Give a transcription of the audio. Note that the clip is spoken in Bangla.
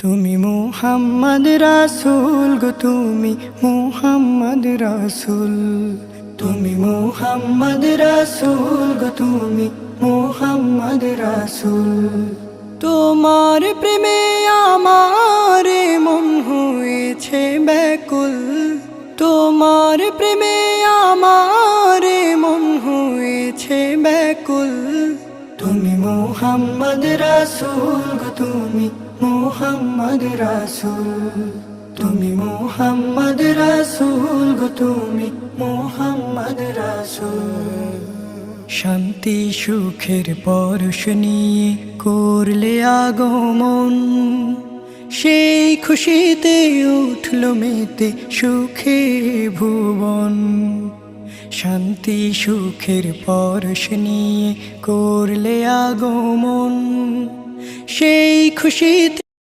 তুমি মুহাম্মদ রাসূল গো, তুমি মুহাম্মদ রাসূল। তুমি মুহাম্মদ রাসূল গো, তুমি মুহাম্মদ রাসূল। তোমার প্রেমে আমার মন হয়েছে ব্যাকুল। তোমার প্রেমে আমার মন হয়েছে ব্যাকুল। তুমি মুহাম্মদ রাসূল গো, তুমি মুহাম্মদ রাসূল। তুমি মুহাম্মদ রাসূল গো, তুমি মুহাম্মদ রাসূল। শান্তি সুখের পরশ নিয়ে করলে আগমন, সেই খুশিতে উঠল মেতে সুখে ভুবন। শান্তি সুখের পরশ নিয়ে করলে আগমন, সেই খুশিতে